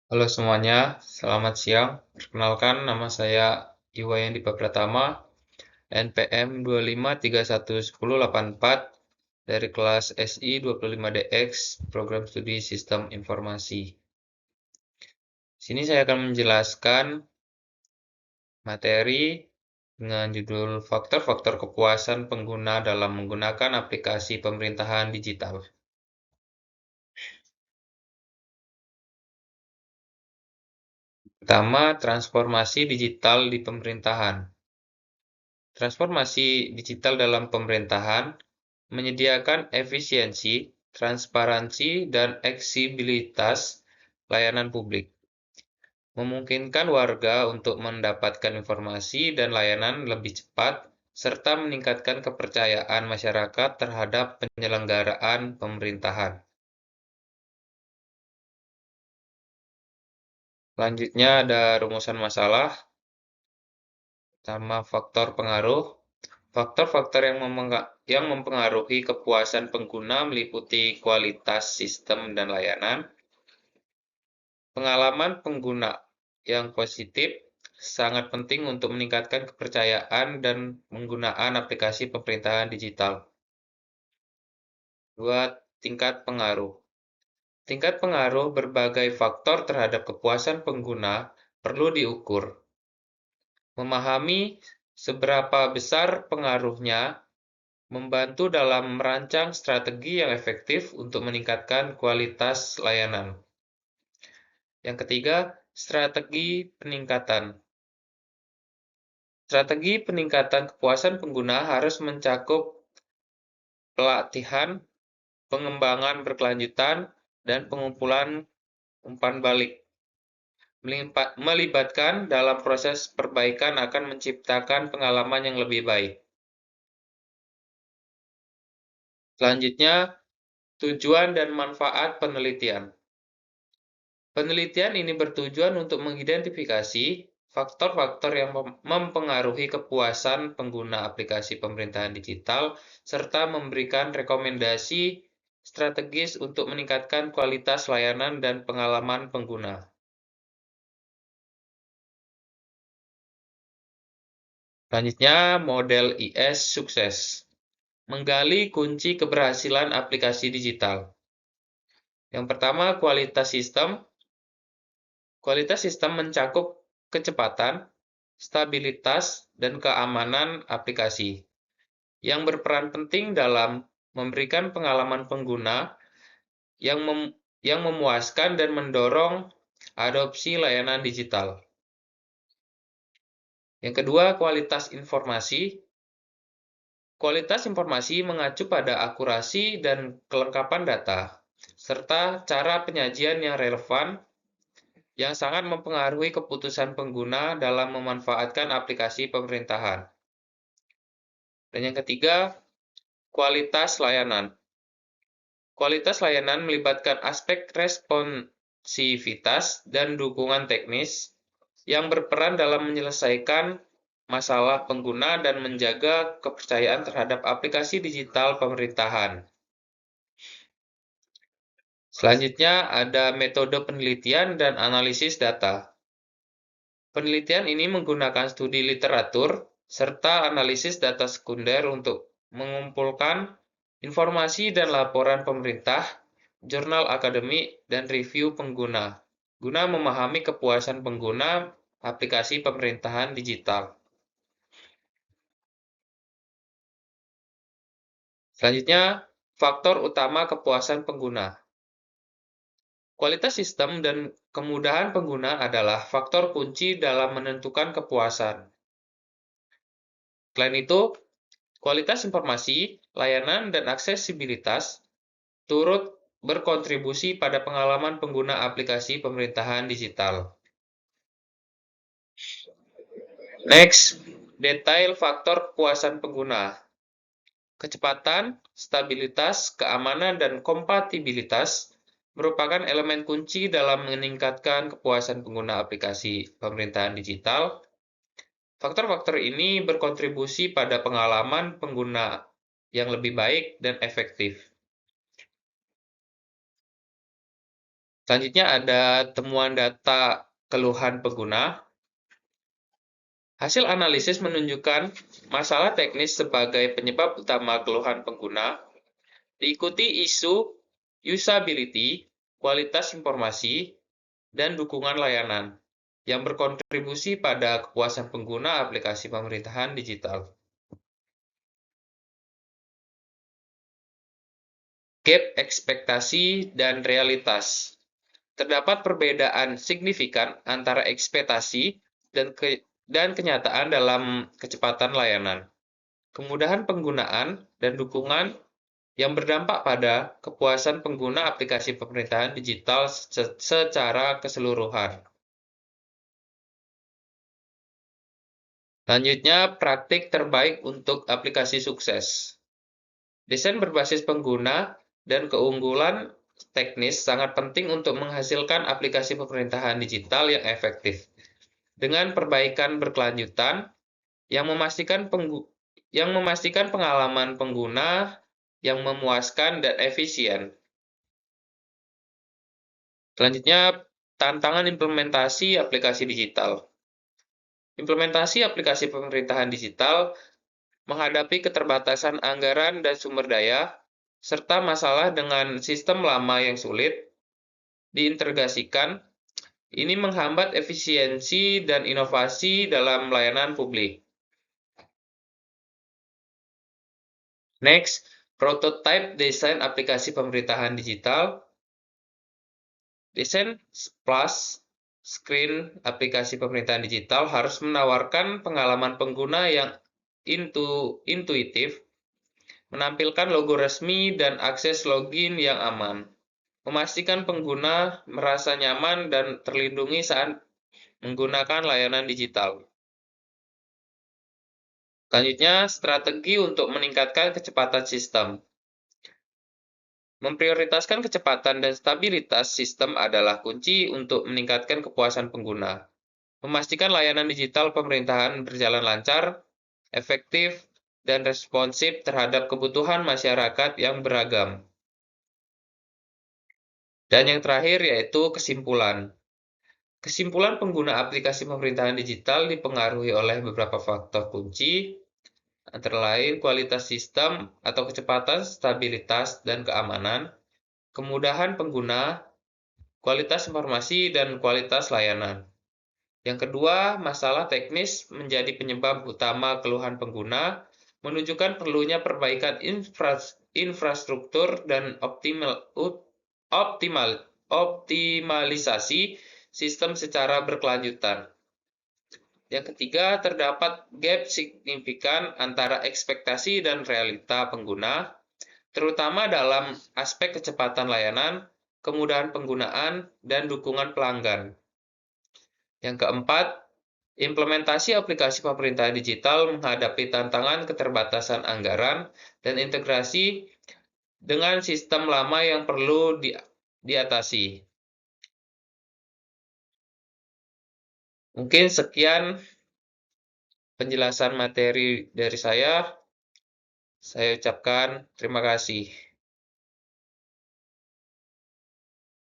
Halo semuanya, selamat siang. Perkenalkan, nama saya Iwayandipra Pratama, NPM 25311084 dari kelas SI 25DX, Program Studi Sistem Informasi. Sini saya akan menjelaskan materi dengan judul Faktor-faktor kepuasan pengguna dalam menggunakan aplikasi pemerintahan digital. Pertama, transformasi digital di pemerintahan. Transformasi digital dalam pemerintahan menyediakan efisiensi, transparansi, dan eksibilitas layanan publik, memungkinkan warga untuk mendapatkan informasi dan layanan lebih cepat, serta meningkatkan kepercayaan masyarakat terhadap penyelenggaraan pemerintahan. Selanjutnya ada rumusan masalah, sama faktor pengaruh. Faktor-faktor yang mempengaruhi kepuasan pengguna meliputi kualitas sistem dan layanan, pengalaman pengguna yang positif, sangat penting untuk meningkatkan kepercayaan dan penggunaan aplikasi pemerintahan digital. 2. Tingkat pengaruh. Tingkat pengaruh berbagai faktor terhadap kepuasan pengguna perlu diukur. Memahami seberapa besar pengaruhnya membantu dalam merancang strategi yang efektif untuk meningkatkan kualitas layanan. Yang ketiga, strategi peningkatan. Strategi peningkatan kepuasan pengguna harus mencakup pelatihan, pengembangan berkelanjutan, dan pengumpulan umpan balik. Melibatkan dalam proses perbaikan akan menciptakan pengalaman yang lebih baik. Selanjutnya, tujuan dan manfaat penelitian. Penelitian ini bertujuan untuk mengidentifikasi faktor-faktor yang mempengaruhi kepuasan pengguna aplikasi pemerintahan digital, serta memberikan rekomendasi strategis untuk meningkatkan kualitas layanan dan pengalaman pengguna. Selanjutnya, model IS sukses. Menggali kunci keberhasilan aplikasi digital. Yang pertama, kualitas sistem. Kualitas sistem mencakup kecepatan, stabilitas, dan keamanan aplikasi, yang berperan penting dalam memberikan pengalaman pengguna yang memuaskan dan mendorong adopsi layanan digital. Yang kedua, kualitas informasi. Kualitas informasi mengacu pada akurasi dan kelengkapan data, serta cara penyajian yang relevan yang sangat mempengaruhi keputusan pengguna dalam memanfaatkan aplikasi pemerintahan. Dan yang ketiga, kualitas layanan. Kualitas layanan melibatkan aspek responsivitas dan dukungan teknis yang berperan dalam menyelesaikan masalah pengguna dan menjaga kepercayaan terhadap aplikasi digital pemerintahan. Selanjutnya ada metode penelitian dan analisis data. Penelitian ini menggunakan studi literatur serta analisis data sekunder untuk mengumpulkan informasi dan laporan pemerintah, jurnal akademik, dan review pengguna, guna memahami kepuasan pengguna aplikasi pemerintahan digital. Selanjutnya, faktor utama kepuasan pengguna. Kualitas sistem dan kemudahan pengguna adalah faktor kunci dalam menentukan kepuasan. Selain itu, kualitas informasi, layanan, dan aksesibilitas turut berkontribusi pada pengalaman pengguna aplikasi pemerintahan digital. Next, detail faktor kepuasan pengguna. Kecepatan, stabilitas, keamanan, dan kompatibilitas merupakan elemen kunci dalam meningkatkan kepuasan pengguna aplikasi pemerintahan digital. Faktor-faktor ini berkontribusi pada pengalaman pengguna yang lebih baik dan efektif. Selanjutnya ada temuan data keluhan pengguna. Hasil analisis menunjukkan masalah teknis sebagai penyebab utama keluhan pengguna, diikuti isu usability, kualitas informasi, dan dukungan layanan yang berkontribusi pada kepuasan pengguna aplikasi pemerintahan digital. Gap ekspektasi dan realitas. Terdapat perbedaan signifikan antara ekspektasi dan kenyataan dalam kecepatan layanan, kemudahan penggunaan, dan dukungan yang berdampak pada kepuasan pengguna aplikasi pemerintahan digital secara keseluruhan. Selanjutnya, praktik terbaik untuk aplikasi sukses. Desain berbasis pengguna dan keunggulan teknis sangat penting untuk menghasilkan aplikasi pemerintahan digital yang efektif. Dengan perbaikan berkelanjutan yang memastikan pengalaman pengguna yang memuaskan dan efisien. Selanjutnya, tantangan implementasi aplikasi digital. Implementasi aplikasi pemerintahan digital menghadapi keterbatasan anggaran dan sumber daya, serta masalah dengan sistem lama yang sulit diintegrasikan. Ini menghambat efisiensi dan inovasi dalam layanan publik. Next, prototype desain aplikasi pemerintahan digital. Desain plus screen aplikasi pemerintahan digital harus menawarkan pengalaman pengguna yang intuitif, menampilkan logo resmi dan akses login yang aman, memastikan pengguna merasa nyaman dan terlindungi saat menggunakan layanan digital. Selanjutnya, strategi untuk meningkatkan kecepatan sistem. Memprioritaskan kecepatan dan stabilitas sistem adalah kunci untuk meningkatkan kepuasan pengguna. Memastikan layanan digital pemerintahan berjalan lancar, efektif, dan responsif terhadap kebutuhan masyarakat yang beragam. Dan yang terakhir yaitu kesimpulan. Kesimpulan pengguna aplikasi pemerintahan digital dipengaruhi oleh beberapa faktor kunci, antara lain kualitas sistem atau kecepatan, stabilitas, dan keamanan, kemudahan pengguna, kualitas informasi, dan kualitas layanan. Yang kedua, masalah teknis menjadi penyebab utama keluhan pengguna, menunjukkan perlunya perbaikan infrastruktur dan optimalisasi sistem secara berkelanjutan. Yang ketiga, terdapat gap signifikan antara ekspektasi dan realita pengguna, terutama dalam aspek kecepatan layanan, kemudahan penggunaan, dan dukungan pelanggan. Yang keempat, implementasi aplikasi pemerintahan digital menghadapi tantangan keterbatasan anggaran dan integrasi dengan sistem lama yang perlu diatasi. Mungkin sekian penjelasan materi dari saya. Saya ucapkan terima kasih.